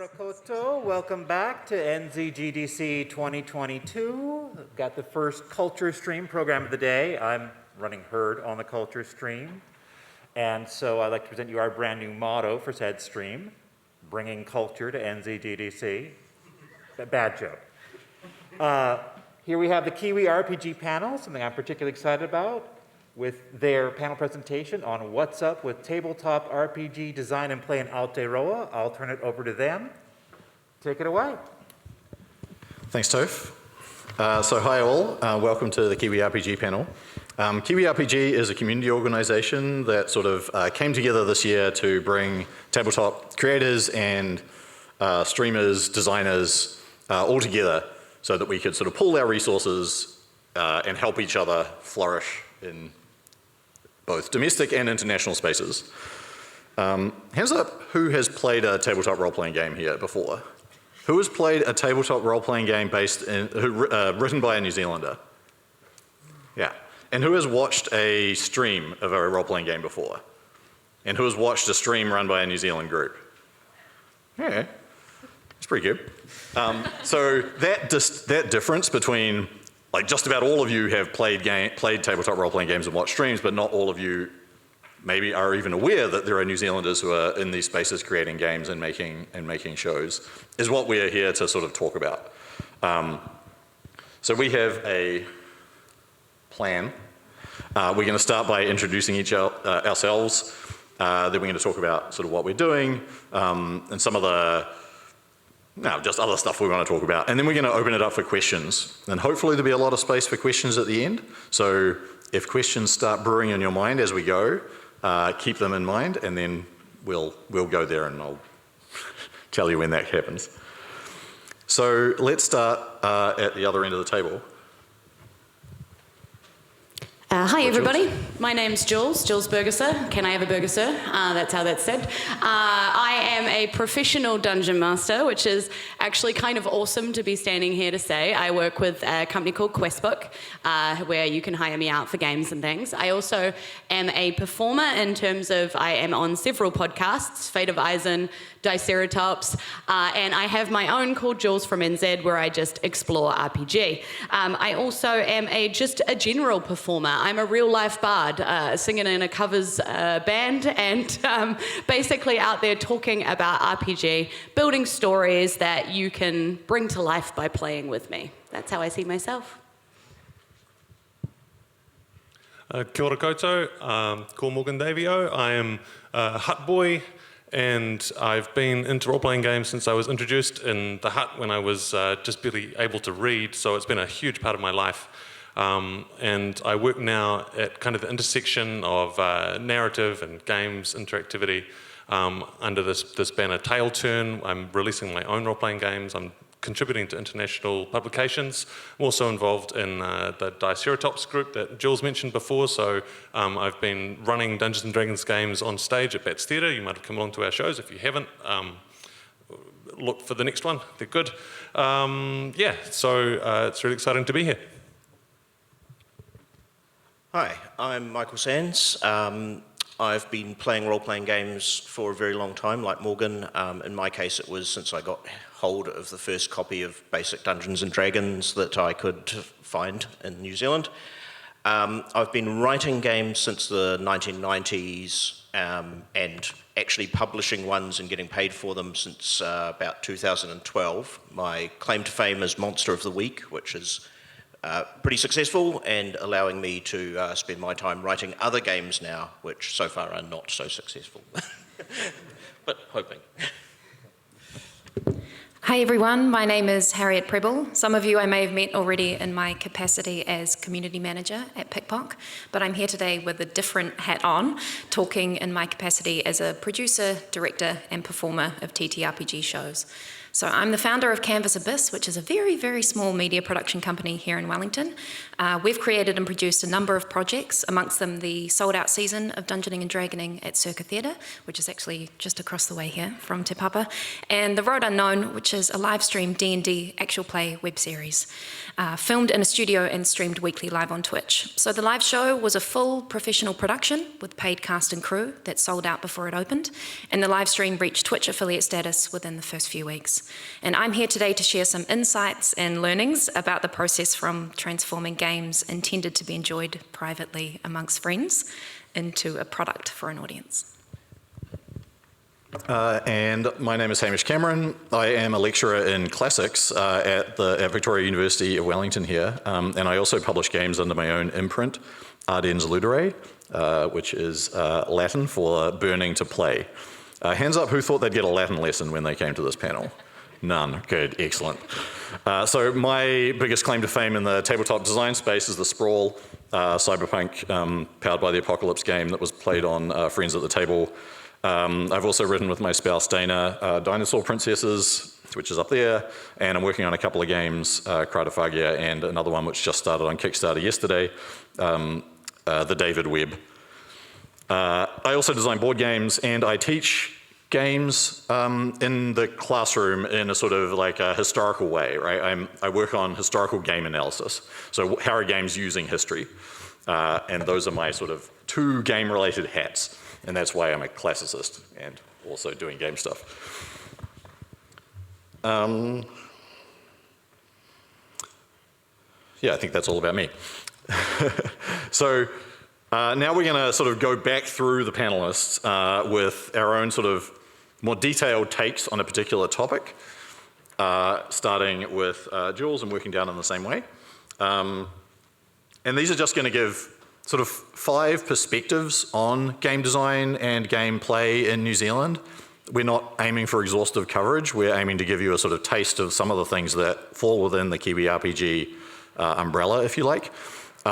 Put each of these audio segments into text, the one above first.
Ora koto. Welcome back to NZGDC22. We've got the first culture stream program of the day. I'm running herd on the culture stream. And so I'd like to present you our brand new motto for said stream, bringing culture to NZGDC. Bad joke. Here we have the Kiwi RPG panel, something I'm particularly excited about, with their panel presentation on what's up with tabletop RPG design and play in Aotearoa. I'll turn it over to them. Take it away. Thanks, Toph. So hi all, welcome to the Kiwi RPG panel. Kiwi RPG is a community organisation that sort of came together this year to bring tabletop creators and streamers, designers all together so that we could sort of pool our resources and help each other flourish in both domestic and international spaces. Hands up, who has played a tabletop role-playing game here before? Who has played a tabletop role-playing game written by a New Zealander? Yeah. And who has watched a stream of a role-playing game before? And who has watched a stream run by a New Zealand group? Yeah, it's pretty good. So that difference between, like, just about all of you have played tabletop role-playing games and watched streams, but not all of you maybe are even aware that there are New Zealanders who are in these spaces creating games and making shows, is what we are here to sort of talk about. So we have a plan. We're going to start by introducing ourselves. Then we're going to talk about sort of what we're doing and some of the just other stuff we want to talk about. And then we're going to open it up for questions. And hopefully there'll be a lot of space for questions at the end. So if questions start brewing in your mind as we go, keep them in mind, and then we'll go there and I'll tell you when that happens. So let's start at the other end of the table. Hi everybody, my name's Jules Burgesser. Can I have a burger, sir? That's how that's said. I am a professional dungeon master, which is actually kind of awesome to be standing here to say. I work with a company called Questbook, where you can hire me out for games and things. I also am a performer in terms of I am on several podcasts, Fate of Eisen, Diceratops, and I have my own called Jules from NZ where I just explore RPG. I also am just a general performer. I'm a real life bard, singing in a covers band and basically out there talking about RPG, building stories that you can bring to life by playing with me. That's how I see myself. Kia ora koutou, ko Morgan Davio. I am a hut boy, and I've been into role-playing games since I was introduced in the hut when I was just barely able to read, so it's been a huge part of my life. And I work now at kind of the intersection of narrative and games interactivity under this banner Tail Turn. I'm releasing my own role-playing games. I'm contributing to international publications. I'm also involved in the Diceratops group that Jules mentioned before, so I've been running Dungeons & Dragons games on stage at Bats Theatre. You might have come along to our shows. If you haven't, look for the next one. They're good. So it's really exciting to be here. Hi, I'm Michael Sands. I've been playing role-playing games for a very long time, like Morgan. In my case, it was since I got hold of the first copy of basic Dungeons & Dragons that I could find in New Zealand. I've been writing games since the 1990s and actually publishing ones and getting paid for them since about 2012. My claim to fame is Monster of the Week, which is pretty successful and allowing me to spend my time writing other games now, which so far are not so successful, but hoping. Hi everyone, my name is Harriet Prebble. Some of you I may have met already in my capacity as community manager at Pickpock, but I'm here today with a different hat on, talking in my capacity as a producer, director and performer of TTRPG shows. So I'm the founder of Canvas Abyss, which is a very, very small media production company here in Wellington. We've created and produced a number of projects, amongst them the sold-out season of Dungeoning and Dragoning at Circa Theatre, which is actually just across the way here from Te Papa, and The Road Unknown, which is is a live stream D&D actual play web series, filmed in a studio and streamed weekly live on Twitch. So the live show was a full professional production with paid cast and crew that sold out before it opened, and the live stream reached Twitch affiliate status within the first few weeks. And I'm here today to share some insights and learnings about the process from transforming games intended to be enjoyed privately amongst friends into a product for an audience. And my name is Hamish Cameron. I am a lecturer in classics at Victoria University of Wellington here, and I also publish games under my own imprint, Ardens Ludere, which is Latin for burning to play. Hands up who thought they'd get a Latin lesson when they came to this panel? None. Good, excellent. So my biggest claim to fame in the tabletop design space is the Sprawl cyberpunk powered by the Apocalypse game that was played on Friends at the Table. I've also written with my spouse Dana Dinosaur Princesses, which is up there, and I'm working on a couple of games, Cryptophagia, and another one which just started on Kickstarter yesterday, the David Webb. I also design board games, and I teach games in the classroom in a sort of like a historical way, right? I work on historical game analysis. So how are games using history? And those are my sort of two game-related hats. And that's why I'm a classicist and also doing game stuff. Yeah, I think that's all about me. So now we're going to sort of go back through the panelists with our own sort of more detailed takes on a particular topic, starting with Jules and working down in the same way. And these are just going to give sort of 5 perspectives on game design and gameplay in New Zealand. We're not aiming for exhaustive coverage. We're aiming to give you a sort of taste of some of the things that fall within the Kiwi RPG umbrella, if you like.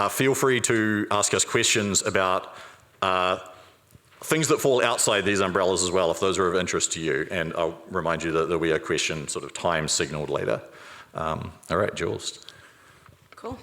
Feel free to ask us questions about things that fall outside these umbrellas as well, if those are of interest to you. And I'll remind you that there'll be a question sort of time signaled later. All right, Jules. Cool.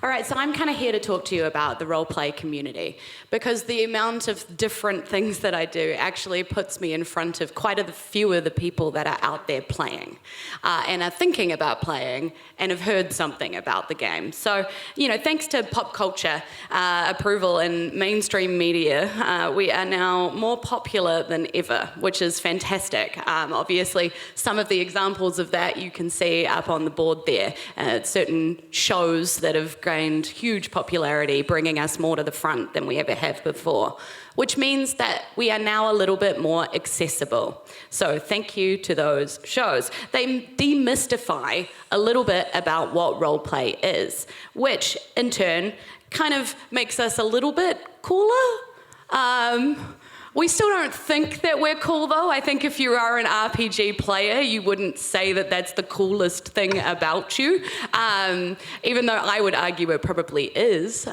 All right, so I'm kind of here to talk to you about the roleplay community, because the amount of different things that I do actually puts me in front of quite a few of the people that are out there playing and are thinking about playing and have heard something about the game. So, you know, thanks to pop culture approval and mainstream media, we are now more popular than ever, which is fantastic. Obviously, some of the examples of that you can see up on the board there. Certain shows that have gained huge popularity, bringing us more to the front than we ever have before, which means that we are now a little bit more accessible. So thank you to those shows. They demystify a little bit about what roleplay is, which in turn kind of makes us a little bit cooler. We still don't think that we're cool, though. I think if you are an RPG player, you wouldn't say that that's the coolest thing about you, even though I would argue it probably is.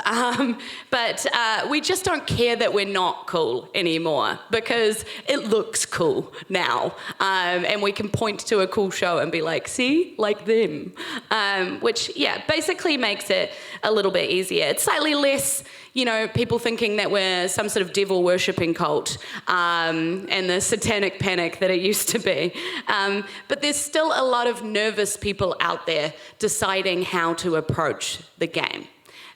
But we just don't care that we're not cool anymore, because it looks cool now. And we can point to a cool show and be like, see, like them. Which, yeah, basically makes it a little bit easier. It's slightly less, you know, people thinking that we're some sort of devil-worshipping cult and the satanic panic that it used to be. But there's still a lot of nervous people out there deciding how to approach the game.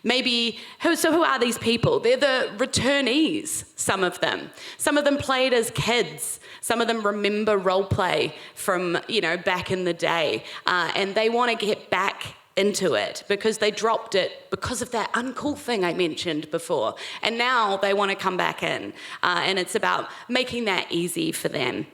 Maybe, who are these people? They're the returnees, some of them. Some of them played as kids. Some of them remember roleplay from, you know, back in the day. And they want to get back into it because they dropped it because of that uncool thing I mentioned before. And now they want to come back in. And it's about making that easy for them.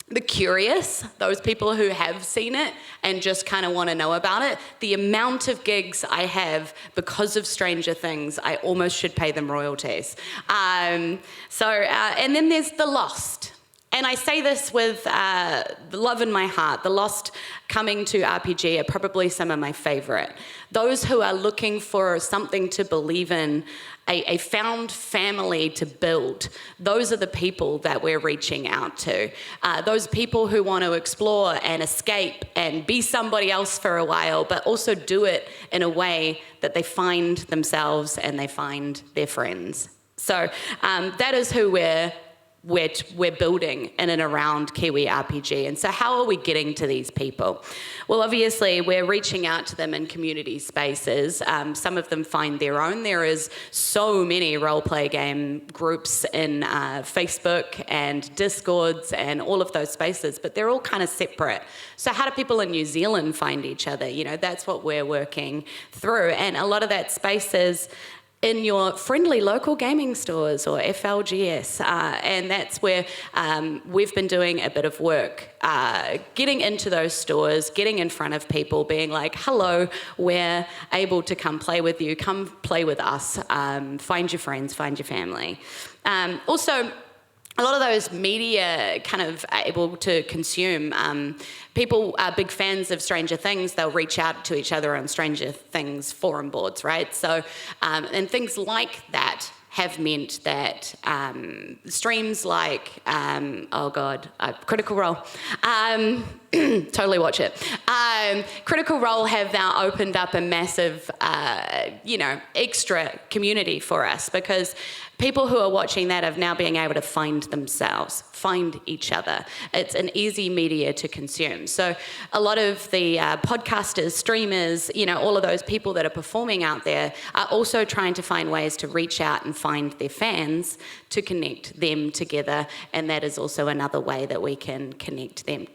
The curious, those people who have seen it and just kind of want to know about it, the amount of gigs I have because of Stranger Things, I almost should pay them royalties. And then there's the lost. And I say this with love in my heart. The lost coming to RPG are probably some of my favorite. Those who are looking for something to believe in, a found family to build. Those are the people that we're reaching out to. Those people who want to explore and escape and be somebody else for a while, but also do it in a way that they find themselves and they find their friends. So that is who we're we're building in and around Kiwi RPG. And so how are we getting to these people? Well, obviously, we're reaching out to them in community spaces. Some of them find their own. There is so many role-play game groups in Facebook and Discords and all of those spaces, but they're all kind of separate. So how do people in New Zealand find each other? You know, that's what we're working through. And a lot of that space is in your friendly local gaming stores or FLGS. And that's where we've been doing a bit of work, getting into those stores, getting in front of people, being like, hello, we're able to come play with you, come play with us, find your friends, find your family. Also, a lot of those media kind of able to consume. People are big fans of Stranger Things. They'll reach out to each other on Stranger Things forum boards, right? So, and things like that have meant that streams like, Critical Role, totally watch it. Critical Role have now opened up a massive, extra community for us, because people who are watching that are now being able to find themselves, find each other. It's an easy media to consume. So a lot of the podcasters, streamers, all of those people that are performing out there are also trying to find ways to reach out and find their fans to connect them together. And that is also another way that we can connect them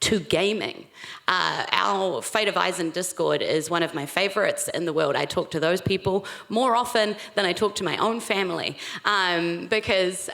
to gaming. Our Fate of Eisen Discord is one of my favorites in the world. I talk to those people more often than I talk to my own family, because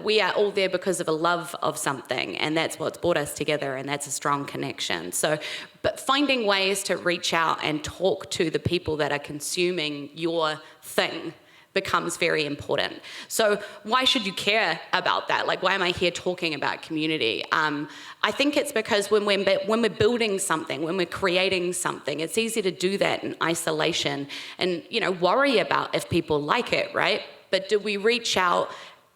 we are all there because of a love of something, and that's what's brought us together, and that's a strong connection. So, but finding ways to reach out and talk to the people that are consuming your thing becomes very important. So why should you care about that? Like, why am I here talking about community? I think it's because when we're building something, when we're creating something, it's easy to do that in isolation and, worry about if people like it, right? But do we reach out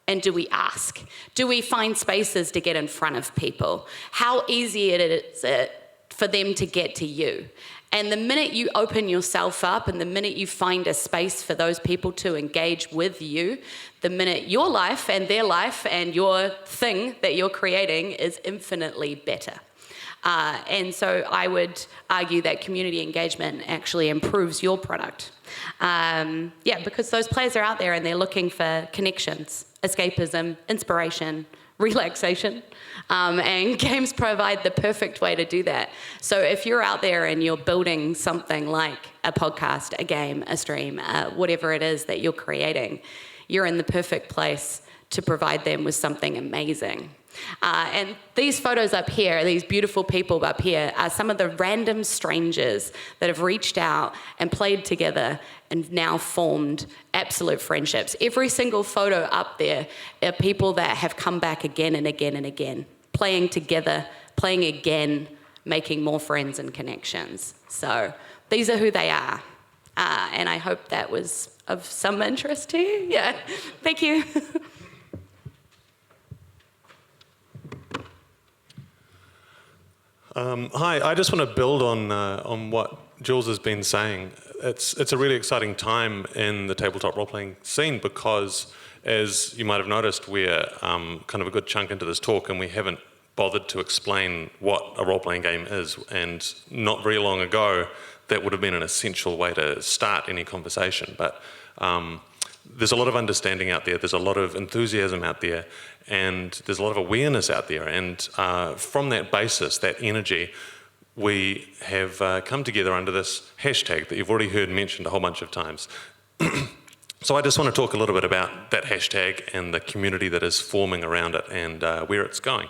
and do we ask? Do we find spaces to get in front of people? How easy it is for them to get to you? And the minute you open yourself up and the minute you find a space for those people to engage with you, the minute your life and their life and your thing that you're creating is infinitely better. And so I would argue that community engagement actually improves your product. Because those players are out there and they're looking for connections, escapism, inspiration, relaxation, and games provide the perfect way to do that. So if you're out there and you're building something like a podcast, a game, a stream, whatever it is that you're creating, you're in the perfect place to provide them with something amazing. And these photos up here, these beautiful people up here, are some of the random strangers that have reached out and played together and now formed absolute friendships. Every single photo up there are people that have come back again and again and again, playing together, playing again, making more friends and connections. So these are who they are. And I hope that was of some interest to you. Yeah, thank you. Hi, I just want to build on what Jules has been saying. It's a really exciting time in the tabletop role-playing scene because, as you might have noticed, we're kind of a good chunk into this talk and we haven't bothered to explain what a role-playing game is. And not very long ago, that would have been an essential way to start any conversation. But there's a lot of understanding out there, there's a lot of enthusiasm out there, and there's a lot of awareness out there. And from that basis, that energy, we have come together under this hashtag that you've already heard mentioned a whole bunch of times. So I just want to talk a little bit about that hashtag and the community that is forming around it and where it's going.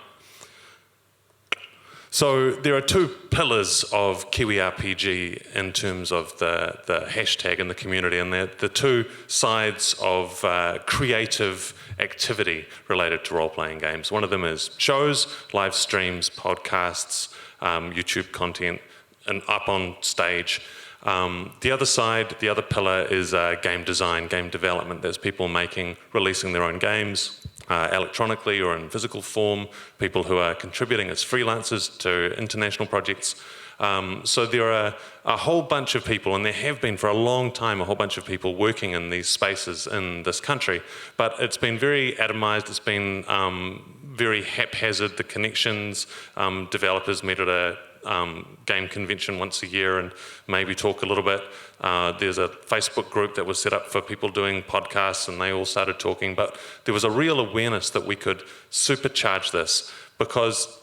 So there are two pillars of Kiwi RPG in terms of the hashtag and the community, and they're the two sides of creative activity related to role-playing games. One of them is shows, live streams, podcasts, YouTube content, and up on stage. The other side, the other pillar is game design, game development. There's people releasing their own games, electronically or in physical form, people who are contributing as freelancers to international projects. So there are a whole bunch of people, and there have been for a long time, a whole bunch of people working in these spaces in this country. But it's been very atomized, it's been very haphazard, the connections. Developers meet at a game convention once a year and maybe talk a little bit. There's a Facebook group that was set up for people doing podcasts, and they all started talking. But there was a real awareness that we could supercharge this, because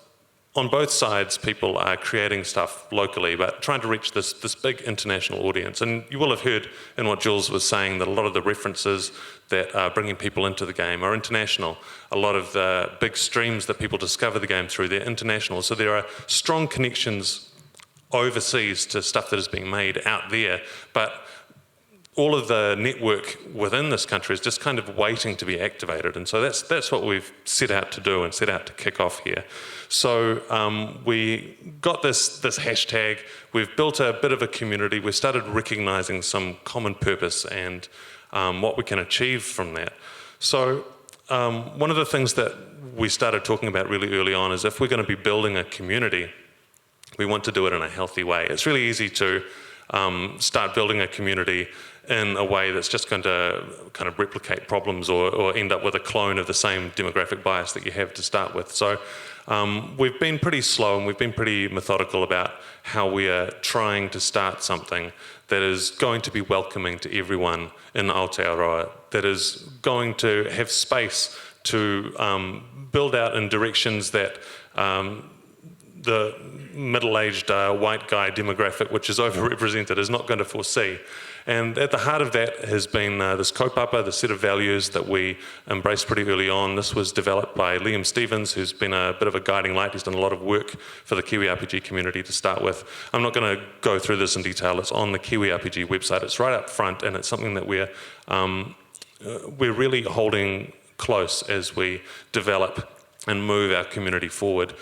on both sides, people are creating stuff locally, but trying to reach this big international audience. And you will have heard in what Jules was saying that a lot of the references that are bringing people into the game are international. A lot of the big streams that people discover the game through, they're international. So there are strong connections overseas to stuff that is being made out there. But all of the network within this country is just kind of waiting to be activated. And so that's what we've set out to do and set out to kick off here. So we got this hashtag, we've built a bit of a community, we started recognizing some common purpose and what we can achieve from that. So one of the things that we started talking about really early on is if we're going to be building a community, we want to do it in a healthy way. It's really easy to start building a community in a way that's just going to kind of replicate problems or end up with a clone of the same demographic bias that you have to start with. So we've been pretty slow and we've been pretty methodical about how we are trying to start something that is going to be welcoming to everyone in Aotearoa, that is going to have space to build out in directions that the middle-aged white guy demographic, which is overrepresented, is not going to foresee. And at the heart of that has been this kaupapa, the set of values that we embraced pretty early on. This was developed by Liam Stevens, who's been a bit of a guiding light. He's done a lot of work for the Kiwi RPG community to start with. I'm not going to go through this in detail. It's on the Kiwi RPG website. It's right up front, and it's something that we're really holding close as we develop and move our community forward.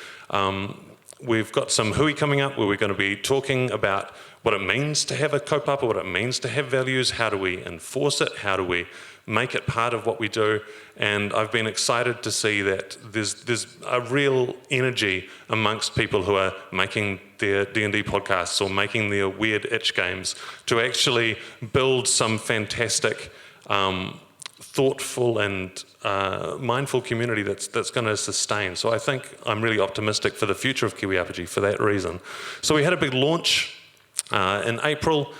We've got some hui coming up where we're going to be talking about what it means to have a kaupapa, what it means to have values, how do we enforce it, how do we make it part of what we do. And I've been excited to see that there's a real energy amongst people who are making their D&D podcasts or making their weird itch games to actually build some fantastic thoughtful and mindful community that's going to sustain. So I think I'm really optimistic for the future of Kiwi RPG for that reason. So we had a big launch in April.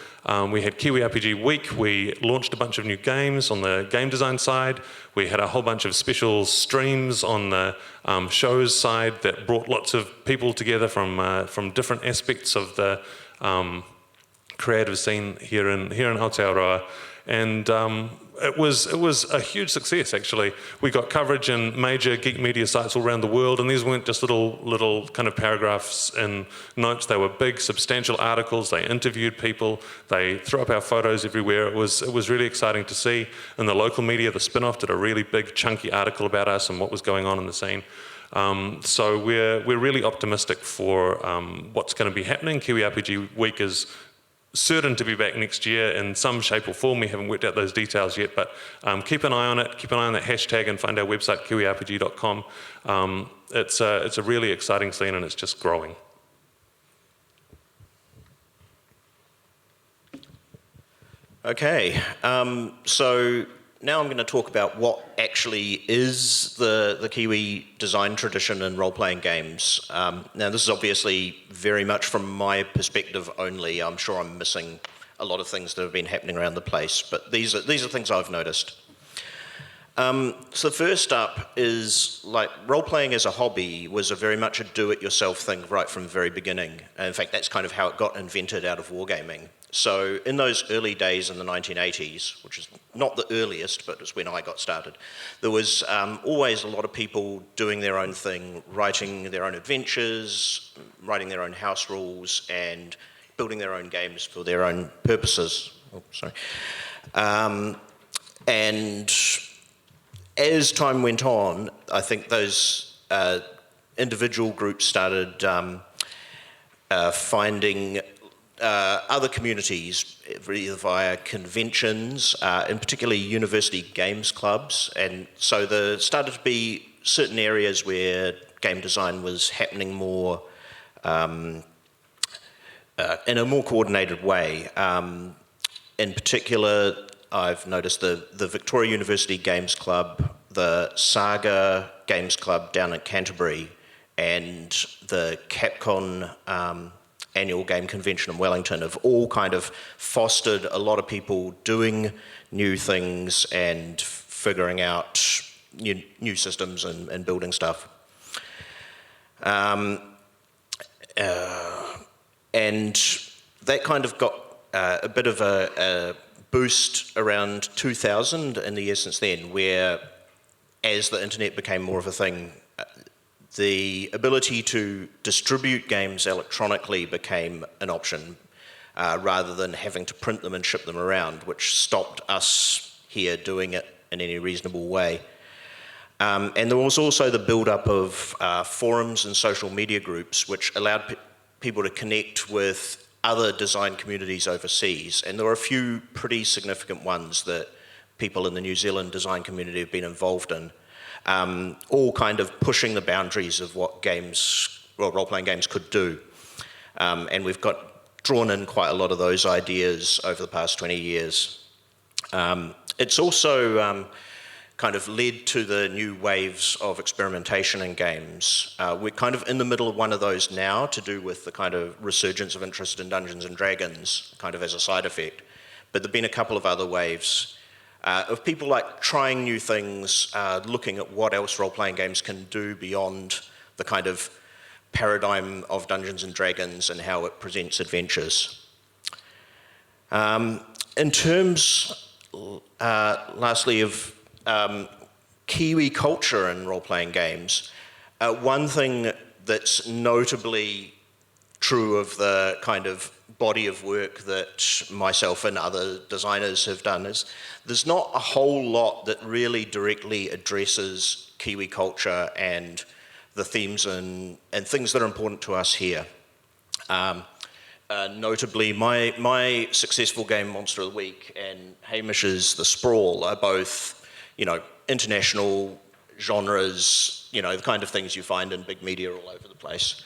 We had Kiwi RPG Week. We launched a bunch of new games on the game design side. We had a whole bunch of special streams on the shows side that brought lots of people together from different aspects of the creative scene here in Aotearoa. And it was a huge success, actually. We got coverage in major geek media sites all around the world, and these weren't just little kind of paragraphs and notes. They were big, substantial articles. They interviewed people. They threw up our photos everywhere. It was really exciting to see. In the local media, the Spin-Off did a really big, chunky article about us and what was going on in the scene. So we're really optimistic for what's going to be happening. Kiwi RPG Week is certain to be back next year in some shape or form. We haven't worked out those details yet, but keep an eye on it, keep an eye on that hashtag and find our website, kiwirpg.com. It's a really exciting scene and it's just growing. Okay, so now I'm going to talk about what actually is the Kiwi design tradition in role-playing games. Now this is obviously very much from my perspective only. I'm sure I'm missing a lot of things that have been happening around the place, but these are things I've noticed. So first up is, like, role-playing as a hobby was very much a do-it-yourself thing right from the very beginning. And in fact, that's kind of how it got invented out of wargaming. So in those early days in the 1980s, which is not the earliest, but it's when I got started, there was always a lot of people doing their own thing, writing their own adventures, writing their own house rules, and building their own games for their own purposes. Oh, sorry. And as time went on, I think those individual groups started finding other communities, either via conventions, in particularly university games clubs. And so there started to be certain areas where game design was happening more in a more coordinated way. In particular, I've noticed the Victoria University Games Club, the Saga Games Club down in Canterbury, and the Capcom annual game convention in Wellington have all kind of fostered a lot of people doing new things and figuring out new systems and building stuff. And that kind of got a bit of a boost around 2000 in the years since then, where as the internet became more of a thing, the ability to distribute games electronically became an option rather than having to print them and ship them around, which stopped us here doing it in any reasonable way. And there was also the build-up of forums and social media groups, which allowed people to connect with other design communities overseas. And there are a few pretty significant ones that people in the New Zealand design community have been involved in, all kind of pushing the boundaries of what games, well, role-playing games could do. And we've drawn in quite a lot of those ideas over the past 20 years. It's also kind of led to the new waves of experimentation in games. We're kind of in the middle of one of those now, to do with the kind of resurgence of interest in Dungeons and Dragons, kind of as a side effect. But there've been a couple of other waves of people like trying new things, looking at what else role-playing games can do beyond the kind of paradigm of Dungeons and Dragons and how it presents adventures. In terms, lastly, of Kiwi culture in role-playing games, one thing that's notably true of the kind of body of work that myself and other designers have done is there's not a whole lot that really directly addresses Kiwi culture and the themes and things that are important to us here. Notably, my successful game, Monster of the Week, and Hamish's The Sprawl are both, international genres, the kind of things you find in big media all over the place.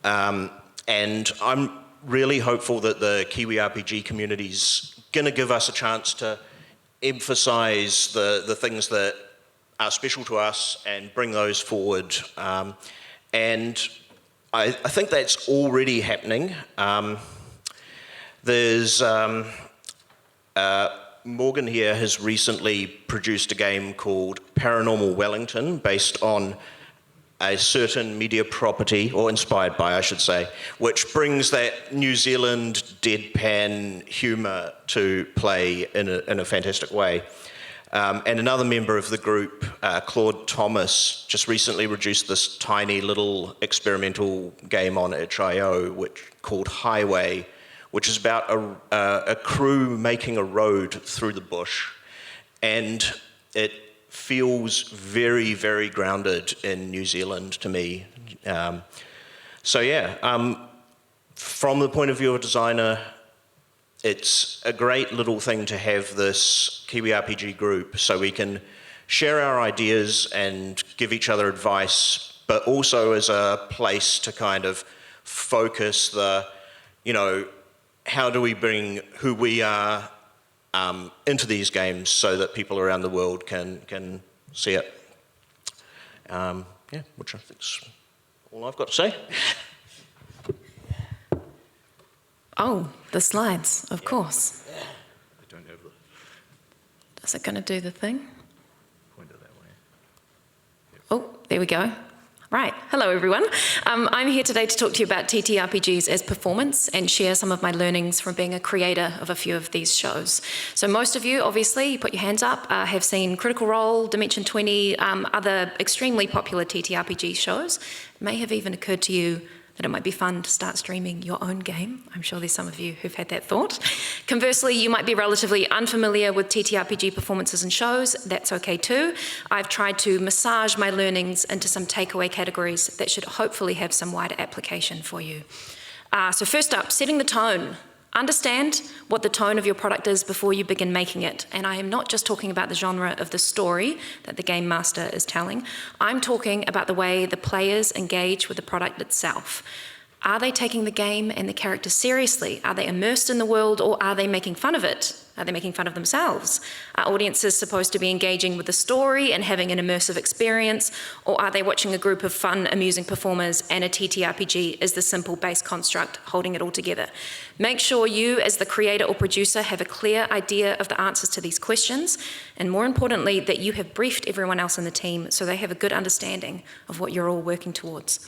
And I'm really hopeful that the Kiwi RPG community's going to give us a chance to emphasize the things that are special to us and bring those forward. And I think that's already happening. There's Morgan here has recently produced a game called Paranormal Wellington, based on a certain media property, or inspired by, I should say, which brings that New Zealand deadpan humour to play in a fantastic way. And another member of the group, Claude Thomas, just recently produced this tiny little experimental game on itch.io called Highway, which is about a crew making a road through the bush. And it feels very, very grounded in New Zealand to me. From the point of view of a designer, it's a great little thing to have this Kiwi RPG group so we can share our ideas and give each other advice, but also as a place to kind of focus the, how do we bring who we are into these games so that people around the world can see it. Which I think's all I've got to say. Oh, the slides, of course. I don't have the Is it going to do the thing? pointer that way. Oh, there we go. Right. Hello, everyone. I'm here today to talk to you about TTRPGs as performance and share some of my learnings from being a creator of a few of these shows. So most of you, obviously, you put your hands up, have seen Critical Role, Dimension 20, other extremely popular TTRPG shows. It may have even occurred to you that it might be fun to start streaming your own game. I'm sure there's some of you who've had that thought. Conversely, you might be relatively unfamiliar with TTRPG performances and shows. That's okay too. I've tried to massage my learnings into some takeaway categories that should hopefully have some wider application for you. So first up, setting the tone. Understand what the tone of your product is before you begin making it. And I am not just talking about the genre of the story that the game master is telling. I'm talking about the way the players engage with the product itself. Are they taking the game and the characters seriously? Are they immersed in the world, or are they making fun of it? Are they making fun of themselves? Are audiences supposed to be engaging with the story and having an immersive experience, or are they watching a group of fun, amusing performers and a TTRPG is the simple base construct holding it all together? Make sure you, as the creator or producer, have a clear idea of the answers to these questions, and more importantly, that you have briefed everyone else in the team so they have a good understanding of what you're all working towards.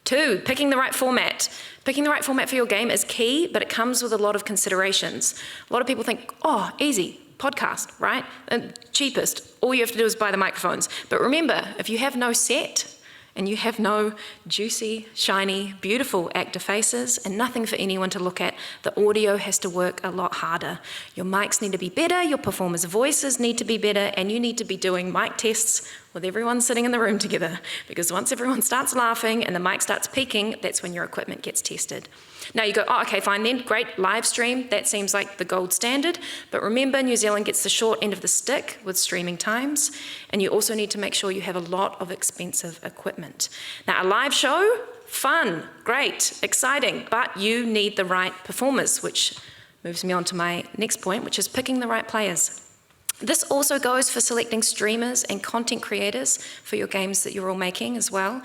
2, picking the right format. Picking the right format for your game is key, but it comes with a lot of considerations. A lot of people think, oh, easy, podcast, right? And cheapest, all you have to do is buy the microphones. But remember, if you have no set, and you have no juicy, shiny, beautiful actor faces and nothing for anyone to look at, the audio has to work a lot harder. Your mics need to be better, your performers' voices need to be better, and you need to be doing mic tests with everyone sitting in the room together, because once everyone starts laughing and the mic starts peaking, that's when your equipment gets tested. Now you go, oh, okay, fine then, great, live stream, that seems like the gold standard, but remember New Zealand gets the short end of the stick with streaming times, and you also need to make sure you have a lot of expensive equipment. Now a live show, fun, great, exciting, but you need the right performers, which moves me on to my next point, which is picking the right players. This also goes for selecting streamers and content creators for your games that you're all making as well.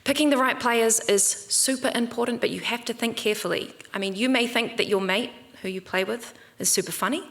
Picking the right players is super important, but you have to think carefully. I mean, you may think that your mate, who you play with, is super funny,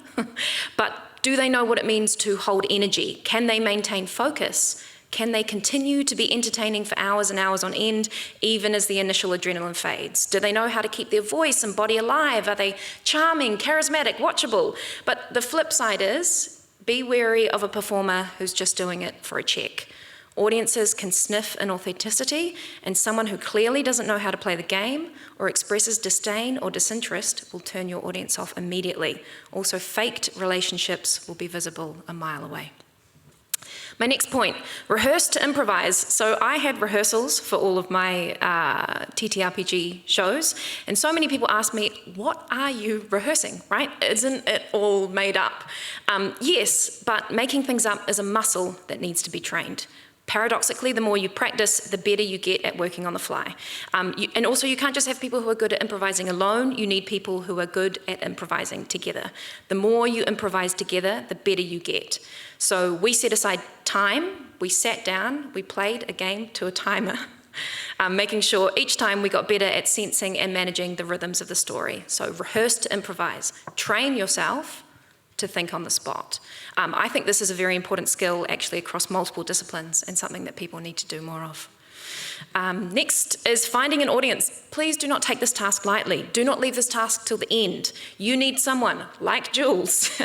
but do they know what it means to hold energy? Can they maintain focus? Can they continue to be entertaining for hours and hours on end, even as the initial adrenaline fades? Do they know how to keep their voice and body alive? Are they charming, charismatic, watchable? But the flip side is, be wary of a performer who's just doing it for a check. Audiences can sniff inauthenticity, and someone who clearly doesn't know how to play the game or expresses disdain or disinterest will turn your audience off immediately. Also, faked relationships will be visible a mile away. My next point, rehearse to improvise. So I had rehearsals for all of my TTRPG shows, and so many people ask me, what are you rehearsing, right? Isn't it all made up? Yes, but making things up is a muscle that needs to be trained. Paradoxically, the more you practice, the better you get at working on the fly. And also, you can't just have people who are good at improvising alone, you need people who are good at improvising together. The more you improvise together, the better you get. So we set aside time, we sat down, we played a game to a timer, making sure each time we got better at sensing and managing the rhythms of the story. So rehearse to improvise, train yourself to think on the spot. I think this is a very important skill actually across multiple disciplines and something that people need to do more of. Next is finding an audience. Please do not take this task lightly. Do not leave this task till the end. You need someone like Jules,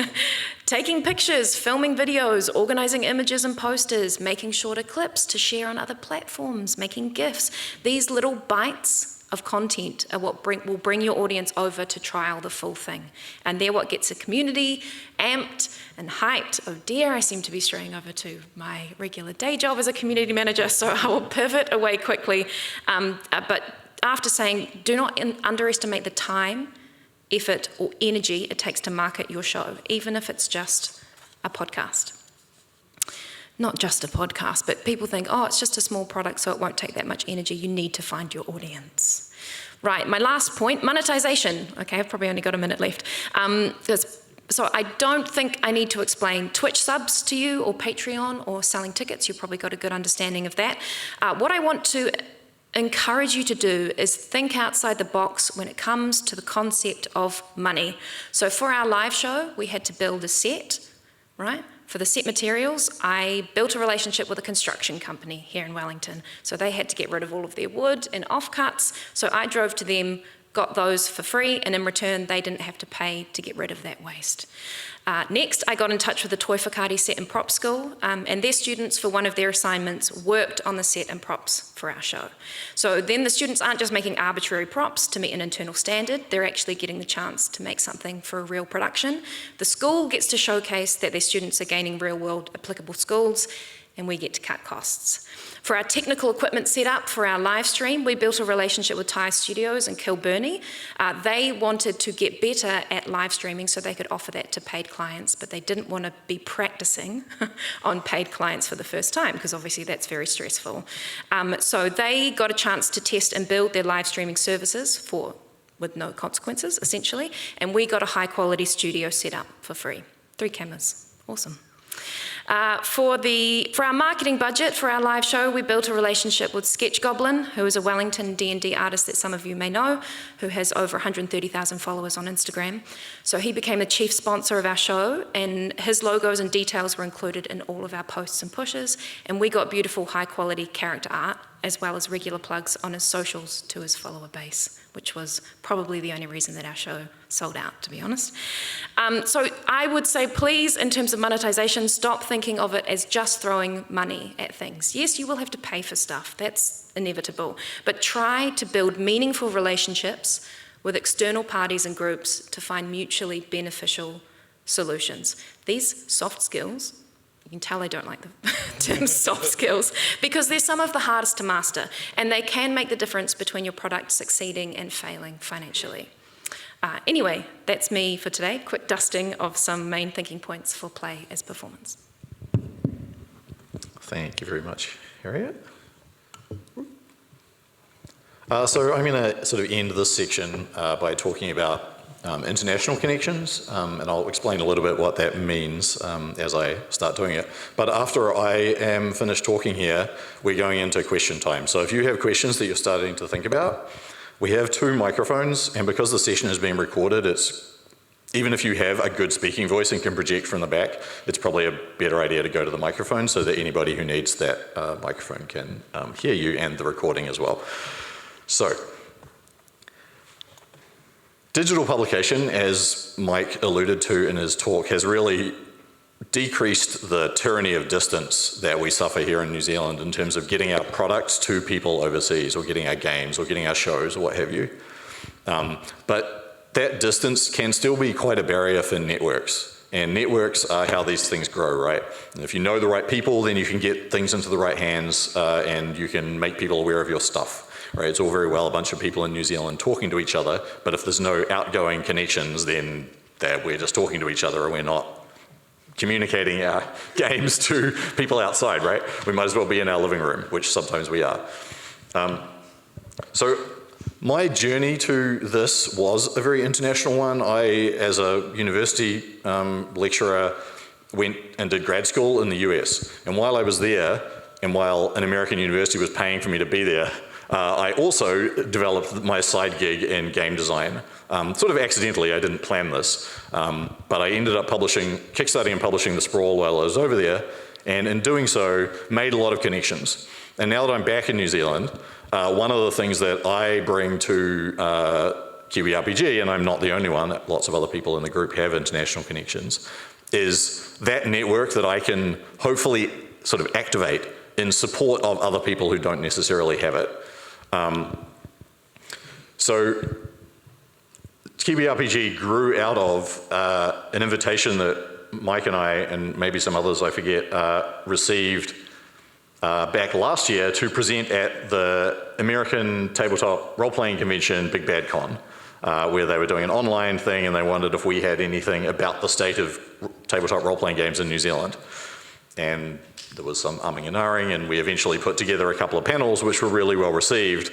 taking pictures, filming videos, organising images and posters, making shorter clips to share on other platforms, making GIFs. These little bites of content are what will bring your audience over to trial the full thing. And they're what gets a community amped and hyped. Oh dear, I seem to be straying over to my regular day job as a community manager, so I will pivot away quickly. But after saying, do not underestimate the time, effort, or energy it takes to market your show, even if it's just a podcast. Not just a podcast, but people think, oh, it's just a small product, so it won't take that much energy. You need to find your audience. Right, my last point, monetization. Okay, I've probably only got a minute left. So I don't think I need to explain Twitch subs to you, or Patreon, or selling tickets. You've probably got a good understanding of that. What I want to encourage you to do is think outside the box when it comes to the concept of money. So for our live show, we had to build a set, right? For the set materials, I built a relationship with a construction company here in Wellington. So they had to get rid of all of their wood and offcuts. So I drove to them, got those for free, and in return, they didn't have to pay to get rid of that waste. Next, I got in touch with the Toi Whakaari Set and Prop School, and their students, for one of their assignments, worked on the set and props for our show. So then the students aren't just making arbitrary props to meet an internal standard, they're actually getting the chance to make something for a real production. The school gets to showcase that their students are gaining real-world applicable skills, and we get to cut costs. For our technical equipment setup for our live stream, we built a relationship with Thai Studios in Kilburnie. They wanted to get better at live streaming so they could offer that to paid clients, but they didn't want to be practicing on paid clients for the first time, because obviously that's very stressful. So they got a chance to test and build their live streaming services with no consequences, essentially, and we got a high-quality studio set up for free. 3 cameras. Awesome. For our marketing budget for our live show, we built a relationship with Sketch Goblin, who is a Wellington D&D artist that some of you may know, who has over 130,000 followers on Instagram. So he became the chief sponsor of our show, and his logos and details were included in all of our posts and pushes, and we got beautiful high-quality character art, as well as regular plugs on his socials to his follower base, which was probably the only reason that our show sold out, to be honest. So I would say, please, in terms of monetization, stop thinking of it as just throwing money at things. Yes, you will have to pay for stuff, that's inevitable, but try to build meaningful relationships with external parties and groups to find mutually beneficial solutions. These soft skills, you can tell I don't like the term soft skills, because they're some of the hardest to master, and they can make the difference between your product succeeding and failing financially. Anyway, that's me for today. Quick dusting of some main thinking points for play as performance. Thank you very much, Harriet. So I'm going to sort of end this section by talking about international connections, and I'll explain a little bit what that means as I start doing it. But after I am finished talking here, we're going into question time. So if you have questions that you're starting to think about, we have 2 microphones, and because the session is being recorded, even if you have a good speaking voice and can project from the back, it's probably a better idea to go to the microphone so that anybody who needs that microphone can hear you and the recording as well. So, digital publication, as Mike alluded to in his talk, has really decreased the tyranny of distance that we suffer here in New Zealand in terms of getting our products to people overseas, or getting our games, or getting our shows, or what have you. But that distance can still be quite a barrier for networks. And networks are how these things grow, right? And if you know the right people, then you can get things into the right hands, and you can make people aware of your stuff, right? It's all very well a bunch of people in New Zealand talking to each other, but if there's no outgoing connections, then we're just talking to each other and we're not communicating our games to people outside, right? We might as well be in our living room, which sometimes we are. So my journey to this was a very international one. I, as a university lecturer, went and did grad school in the US. And while I was there, and while an American university was paying for me to be there, I also developed my side gig in game design. Sort of accidentally, I didn't plan this, but I ended up kickstarting and publishing The Sprawl while I was over there, and in doing so, made a lot of connections. And now that I'm back in New Zealand, one of the things that I bring to Kiwi RPG, and I'm not the only one, lots of other people in the group have international connections, is that network that I can hopefully sort of activate in support of other people who don't necessarily have it. So Kiwi RPG grew out of an invitation that Mike and I, and maybe some others I forget, received back last year to present at the American Tabletop Role-Playing Convention, Big Bad Con, where they were doing an online thing and they wondered if we had anything about the state of tabletop role-playing games in New Zealand. And there was some umming and ahhing, and we eventually put together a couple of panels which were really well received.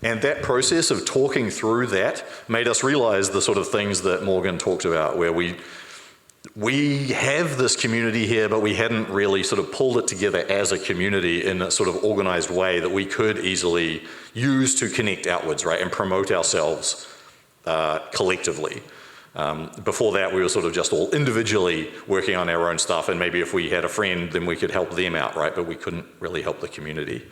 And that process of talking through that made us realize the sort of things that Morgan talked about, where we have this community here, but we hadn't really sort of pulled it together as a community in a sort of organized way that we could easily use to connect outwards, right, and promote ourselves collectively. Before that, we were sort of just all individually working on our own stuff, and maybe if we had a friend, then we could help them out, right? But we couldn't really help the community.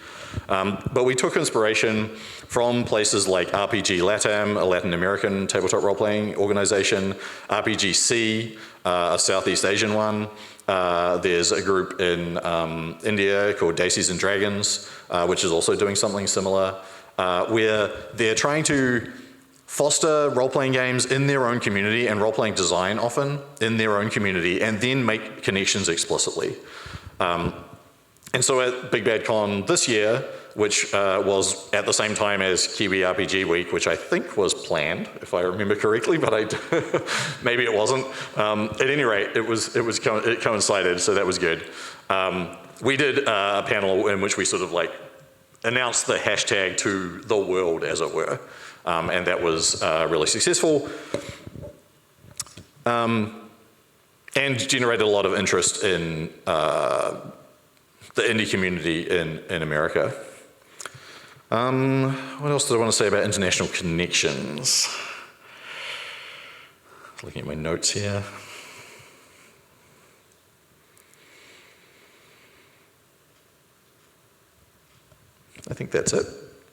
But we took inspiration from places like RPG LATAM, a Latin American tabletop role-playing organization, RPGC, a Southeast Asian one. There's a group in India called Daisies and Dragons, which is also doing something similar, where they're trying to foster role-playing games in their own community and role-playing design often in their own community, and then make connections explicitly. And so at Big Bad Con this year, which was at the same time as Kiwi RPG Week, which I think was planned, if I remember correctly, but maybe it wasn't. At any rate, it coincided, so that was good. We did a panel in which we sort of like announced the hashtag to the world, as it were, and that was really successful. And generated a lot of interest in the indie community in America. What else did I want to say about international connections? Looking at my notes here. I think that's it.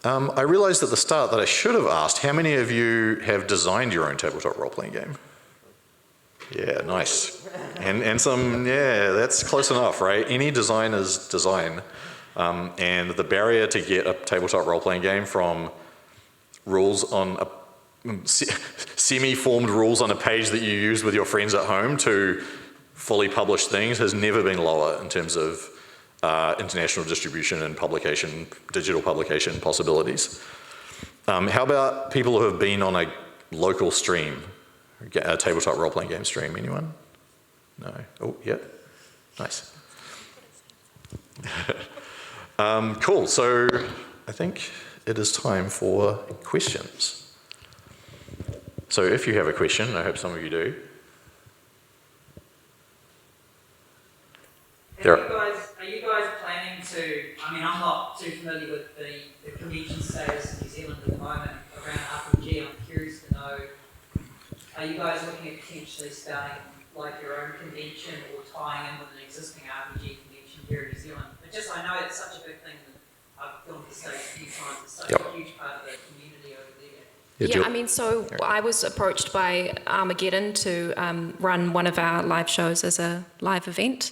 I realized at the start that I should have asked, how many of you have designed your own tabletop role-playing game? Yeah, nice. And some, yeah, that's close enough, right? Any designer's design. And the barrier to get a tabletop role-playing game from rules on a semi-formed rules on a page that you use with your friends at home to fully published things has never been lower in terms of international distribution and publication, digital publication possibilities. How about people who have been on a local stream, a tabletop role-playing game stream? Anyone? No? Oh, yeah. Nice. Cool, so I think it is time for questions. So if you have a question, I hope some of you do. Are you guys planning to, I mean, I'm not too familiar with the convention status in New Zealand at the moment around RPG. I'm curious to know, are you guys looking at potentially starting like your own convention or tying in with an existing RPG convention here in New Zealand? But just, I know it's such a big thing that I've gone to the States a few times. It's such a huge part of the community over there. Yeah, I mean, so I was approached by Armageddon to run one of our live shows as a live event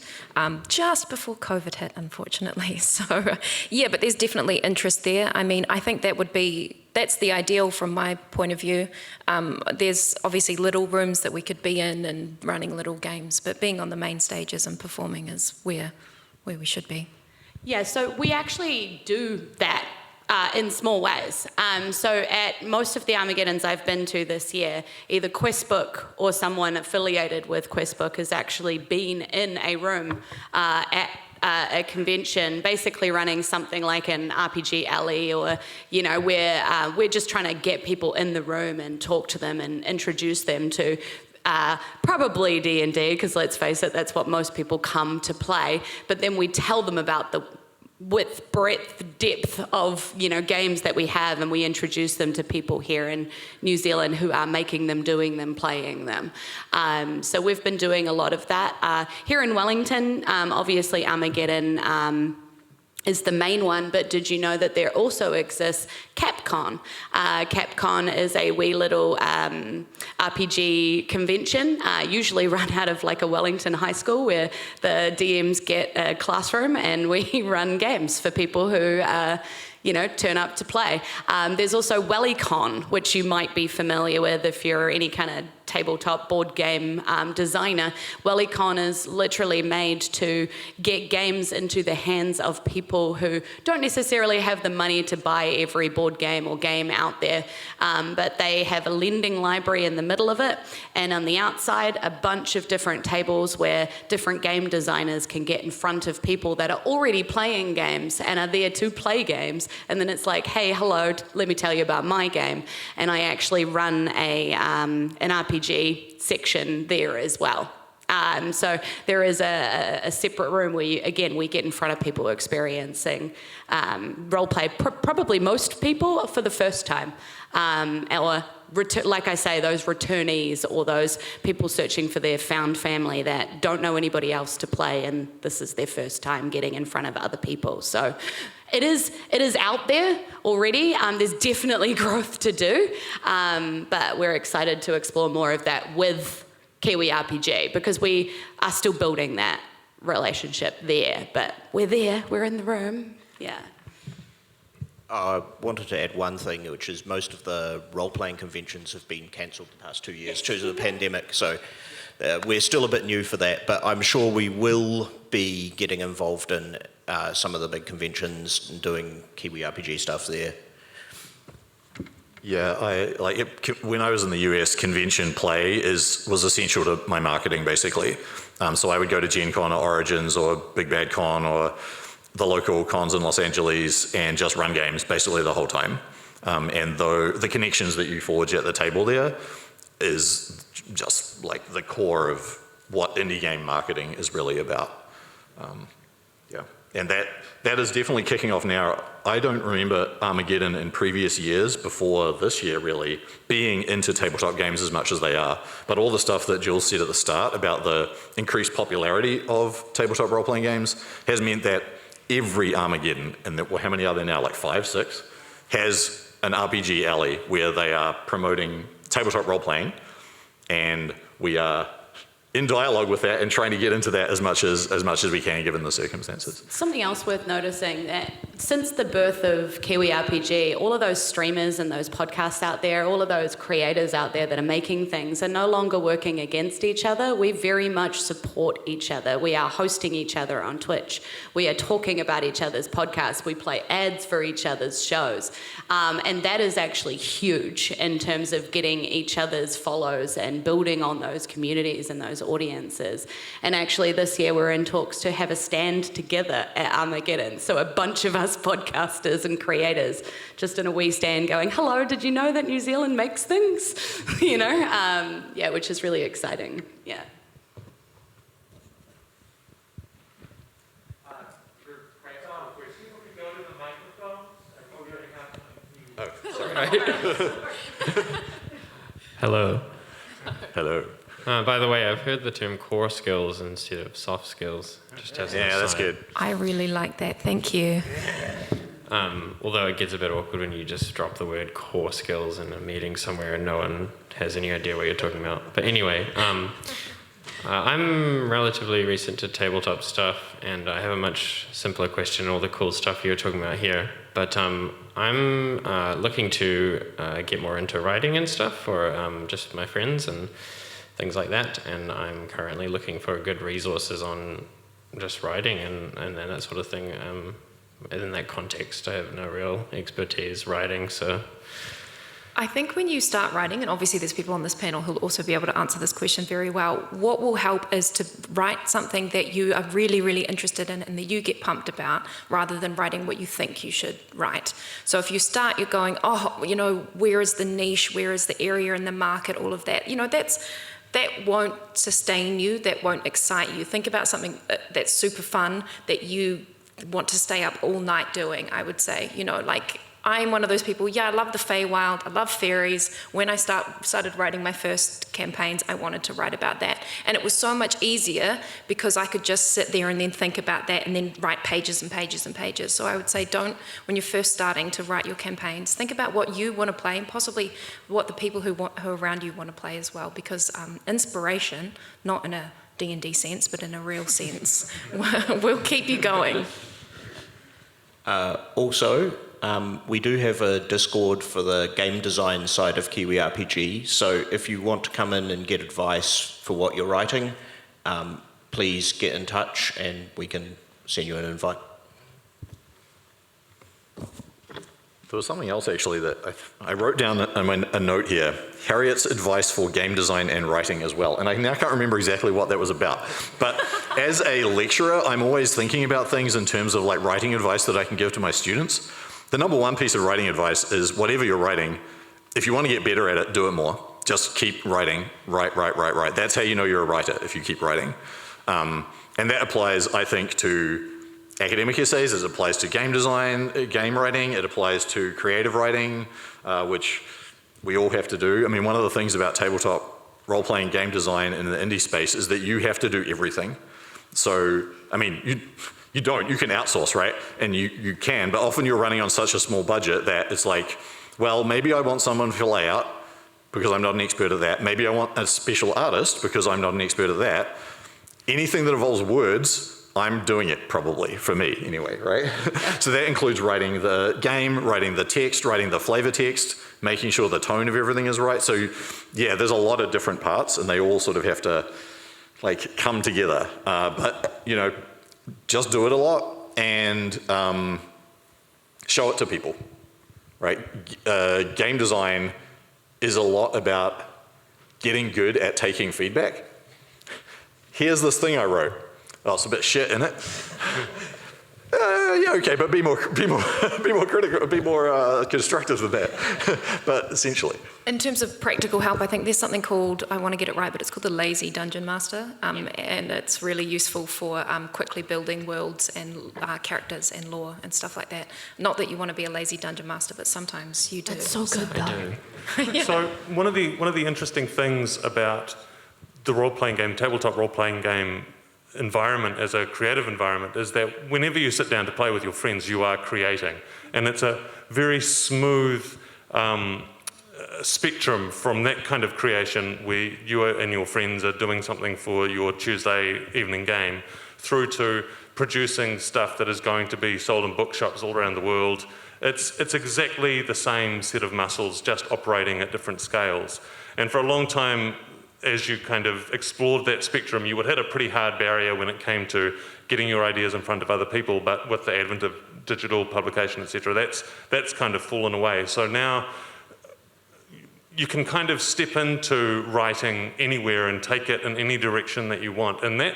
just before COVID hit, unfortunately. So, yeah, but there's definitely interest there. I mean, I think that's the ideal from my point of view. There's obviously little rooms that we could be in and running little games, but being on the main stages and performing is where we should be. Yeah, so we actually do that in small ways. So at most of the Armageddons I've been to this year, either Questbook or someone affiliated with Questbook has actually been in a room at a convention, basically running something like an RPG alley, or, you know, where we're just trying to get people in the room and talk to them and introduce them to probably D&D, because let's face it, that's what most people come to play. But then we tell them about the width, breadth, depth of, you know, games that we have, and we introduce them to people here in New Zealand who are making them, doing them, playing them. So we've been doing a lot of that. Here in Wellington, obviously Armageddon is the main one, but did you know that there also exists CapCon? CapCon is a wee little RPG convention, usually run out of like a Wellington high school, where the DMs get a classroom and we run games for people who you know, turn up to play. There's also WellyCon, which you might be familiar with if you're any kind of tabletop board game designer. WellyCon is literally made to get games into the hands of people who don't necessarily have the money to buy every board game or game out there, but they have a lending library in the middle of it, and on the outside a bunch of different tables where different game designers can get in front of people that are already playing games and are there to play games, and then it's like, hey, hello, let me tell you about my game. And I actually run an RPG section there as well. So there is a separate room where, we get in front of people experiencing roleplay, probably most people for the first time, or like I say, those returnees or those people searching for their found family that don't know anybody else to play, and this is their first time getting in front of other people. So it is out there already. There's definitely growth to do, but we're excited to explore more of that with Kiwi RPG, because we are still building that relationship there. But we're there, we're in the room, yeah. I wanted to add one thing, which is most of the role-playing conventions have been cancelled the past 2 years due to the pandemic, so we're still a bit new for that, but I'm sure we will be getting involved in some of the big conventions and doing Kiwi RPG stuff there. Yeah, when I was in the US, convention play was essential to my marketing, basically. So I would go to Gen Con or Origins or Big Bad Con or the local cons in Los Angeles and just run games basically the whole time. And though the connections that you forge at the table there is just like the core of what indie game marketing is really about. Yeah, and that is definitely kicking off now. I don't remember Armageddon in previous years, before this year really, being into tabletop games as much as they are. But all the stuff that Jules said at the start about the increased popularity of tabletop role-playing games has meant that every Armageddon, and how many are there now, like 5, 6, has an RPG alley where they are promoting tabletop role-playing, and we are in dialogue with that and trying to get into that as much as we can given the circumstances. Something else worth noticing, that since the birth of Kiwi RPG, all of those streamers and those podcasts out there, all of those creators out there that are making things are no longer working against each other. We very much support each other. We are hosting each other on Twitch. We are talking about each other's podcasts. We play ads for each other's shows. And that is actually huge in terms of getting each other's follows and building on those communities and those audiences. And actually this year we're in talks to have a stand together at Armageddon. So a bunch of us podcasters and creators just in a wee stand going, hello, did you know that New Zealand makes things? You know, yeah, which is really exciting. Yeah. Hello. Hello. By the way, I've heard the term core skills instead of soft skills. Just as an Yeah, that's aside. good. I really like that. Thank you. Although it gets a bit awkward when you just drop the word core skills in a meeting somewhere and no one has any idea what you're talking about. But anyway, I'm relatively recent to tabletop stuff, and I have a much simpler question, all the cool stuff you were talking about here. But I'm looking to get more into writing and stuff for just my friends and things like that, and I'm currently looking for good resources on just writing and that sort of thing. In that context, I have no real expertise writing, so... I think when you start writing, and obviously there's people on this panel who'll also be able to answer this question very well, what will help is to write something that you are really, really interested in and that you get pumped about, rather than writing what you think you should write. So if you start, you're going, oh, you know, where is the niche, where is the area in the market, all of that, you know, that won't sustain you, that won't excite you. Think about something that's super fun, that you want to stay up all night doing, I would say. You know, like, I'm one of those people, yeah, I love the Feywild, I love fairies. When I started writing my first campaigns, I wanted to write about that. And it was so much easier because I could just sit there and then think about that and then write pages and pages and pages. So I would say when you're first starting to write your campaigns, think about what you want to play and possibly what the people who are around you want to play as well, because inspiration, not in a D&D sense, but in a real sense, will keep you going. Also, we do have a Discord for the game design side of Kiwi RPG, so if you want to come in and get advice for what you're writing, please get in touch and we can send you an invite. There was something else actually that I wrote down a note here. Harriet's advice for game design and writing as well. And I now can't remember exactly what that was about. But as a lecturer, I'm always thinking about things in terms of like writing advice that I can give to my students. The number one piece of writing advice is whatever you're writing, if you want to get better at it, do it more. Just keep writing, write. That's how you know you're a writer, if you keep writing. And that applies, I think, to academic essays, it applies to game design, game writing, it applies to creative writing, which we all have to do. I mean, one of the things about tabletop role-playing game design in the indie space is that you have to do everything. So, I mean, you can outsource, right? And you can, but often you're running on such a small budget that it's like, well, maybe I want someone for layout because I'm not an expert at that. Maybe I want a special artist because I'm not an expert at that. Anything that involves words, I'm doing it probably, for me anyway, right? So that includes writing the game, writing the text, writing the flavor text, making sure the tone of everything is right. So yeah, there's a lot of different parts and they all sort of have to like come together. But you know, just do it a lot and show it to people, right? Game design is a lot about getting good at taking feedback. Here's this thing I wrote. Oh, it's a bit shit in it. Yeah, okay, but be more critical, be more constructive than that. But essentially. In terms of practical help, I think there's something called, I want to get it right, but it's called the Lazy Dungeon Master, and it's really useful for quickly building worlds and characters and lore and stuff like that. Not that you want to be a lazy dungeon master, but sometimes you do. It's so good though. Yeah. So one of the interesting things about the role-playing game, tabletop role-playing game environment as a creative environment is that whenever you sit down to play with your friends, you are creating. And it's a very smooth spectrum from that kind of creation where you and your friends are doing something for your Tuesday evening game through to producing stuff that is going to be sold in bookshops all around the world. It's exactly the same set of muscles, just operating at different scales. And for a long time, as you kind of explored that spectrum, you would hit a pretty hard barrier when it came to getting your ideas in front of other people, but with the advent of digital publication, etc., that's kind of fallen away. So now you can kind of step into writing anywhere and take it in any direction that you want, and that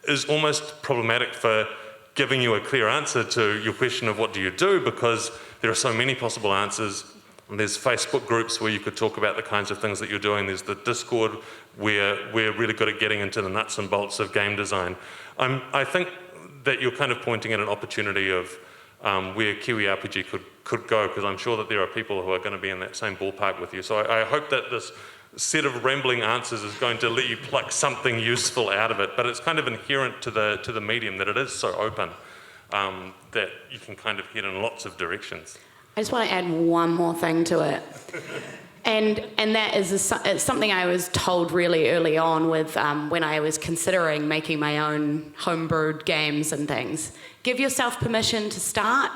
is almost problematic for giving you a clear answer to your question of what do you do, because there are so many possible answers. And there's Facebook groups where you could talk about the kinds of things that you're doing. There's the Discord where we're really good at getting into the nuts and bolts of game design. I think that you're kind of pointing at an opportunity of where Kiwi RPG could go, because I'm sure that there are people who are going to be in that same ballpark with you. So I hope that this set of rambling answers is going to let you pluck something useful out of it. But it's kind of inherent to the medium that it is so open that you can kind of head in lots of directions. I just want to add one more thing to it. And that is it's something I was told really early on with when I was considering making my own homebrewed games and things. Give yourself permission to start.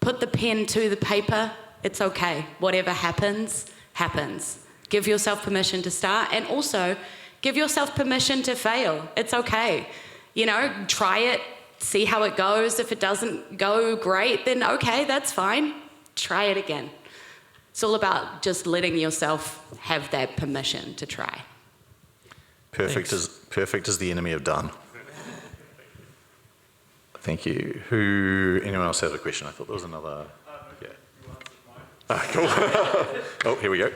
Put the pen to the paper. It's okay. Whatever happens, happens. Give yourself permission to start, and also give yourself permission to fail. It's okay. You know, try it, see how it goes. If it doesn't go great, then okay, that's fine. Try it again. It's all about just letting yourself have that permission to try. Perfect is the enemy of done. Thank you. Anyone else have a question? I thought there was another. Yeah. Cool. Oh, here we go.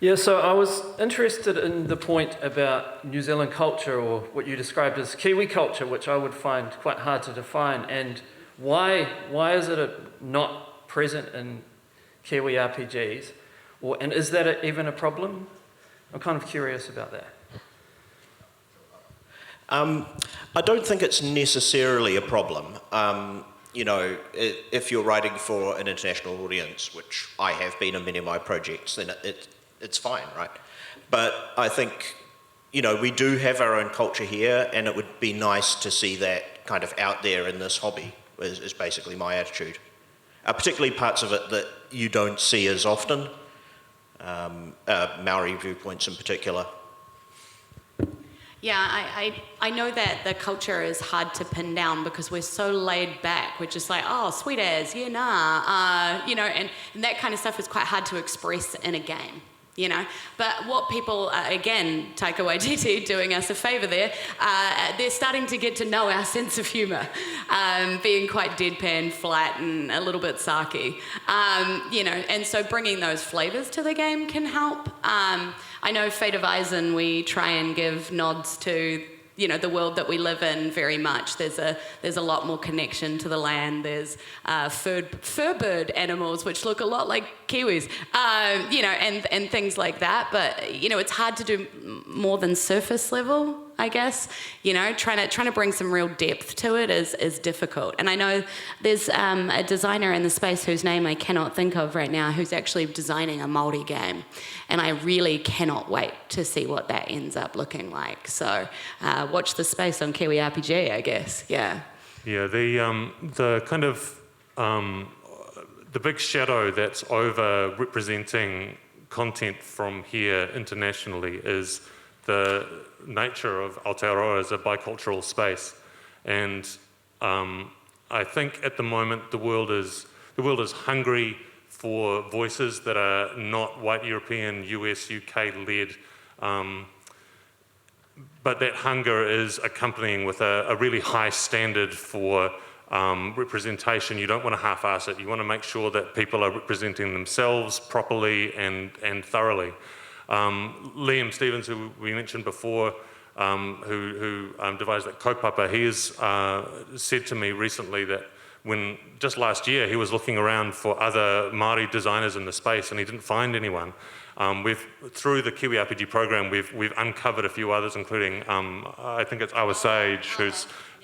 Yeah, so I was interested in the point about New Zealand culture, or what you described as Kiwi culture, which I would find quite hard to define, and why is it not present in Kiwi RPGs, and is that even a problem? I'm kind of curious about that. I don't think it's necessarily a problem. You know, if you're writing for an international audience, which I have been in many of my projects, then it's fine, right? But I think, you know, we do have our own culture here, and it would be nice to see that kind of out there in this hobby, is basically my attitude. Particularly parts of it that you don't see as often, Maori viewpoints in particular. Yeah, I know that the culture is hard to pin down because we're so laid back. We're just like, oh, sweet as, yeah, nah. You know, and that kind of stuff is quite hard to express in a game. You know, but what people, again, Taika Waititi doing us a favour there, they're starting to get to know our sense of humour, being quite deadpan, flat, and a little bit sarky. You know, and so bringing those flavours to the game can help. I know Fate of Eisen, we try and give nods to, you know, the world that we live in very much. There's a lot more connection to the land. There's fur-bird animals which look a lot like Kiwis, you know, and things like that. But you know, it's hard to do more than surface level, I guess. You know, trying to bring some real depth to it is difficult. And I know there's a designer in the space whose name I cannot think of right now, who's actually designing a Māori game, and I really cannot wait to see what that ends up looking like. So watch the space on Kiwi RPG, I guess. Yeah. Yeah. The kind of the big shadow that's over representing content from here internationally is the nature of Aotearoa as a bicultural space. And I think at the moment the world is hungry for voices that are not white European, US, UK led, but that hunger is accompanying with a really high standard for representation. You don't want to half-ass it. You want to make sure that people are representing themselves properly and thoroughly. Liam Stevens, who we mentioned before, who devised that kaupapa, he has said to me recently that when just last year he was looking around for other Māori designers in the space and he didn't find anyone. Through the Kiwi RPG program, we've uncovered a few others, including I think it's Awa Sage,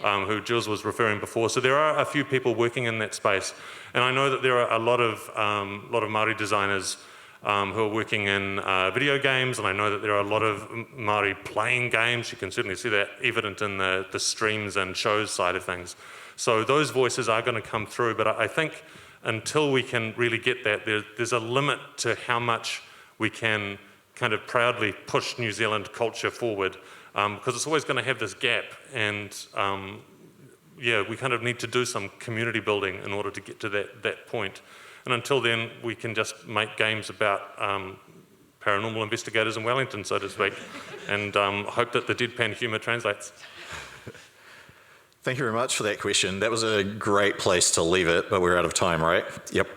who Jules was referring before. So there are a few people working in that space, and I know that there are a lot of Māori designers who are working in video games, and I know that there are a lot of Māori playing games. You can certainly see that evident in the streams and shows side of things. So those voices are going to come through, but I think until we can really get that, there's a limit to how much we can kind of proudly push New Zealand culture forward, because it's always going to have this gap, and yeah, we kind of need to do some community building in order to get to that point. And until then, we can just make games about paranormal investigators in Wellington, so to speak, and hope that the deadpan humour translates. Thank you very much for that question. That was a great place to leave it, but we're out of time, right? Yep.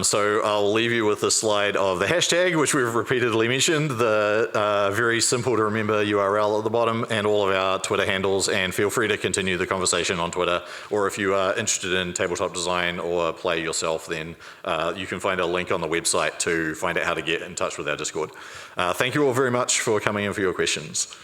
So I'll leave you with a slide of the hashtag, which we've repeatedly mentioned, the very simple to remember URL at the bottom, and all of our Twitter handles, and feel free to continue the conversation on Twitter, or if you are interested in tabletop design or play yourself, then you can find a link on the website to find out how to get in touch with our Discord. Thank you all very much for coming in for your questions.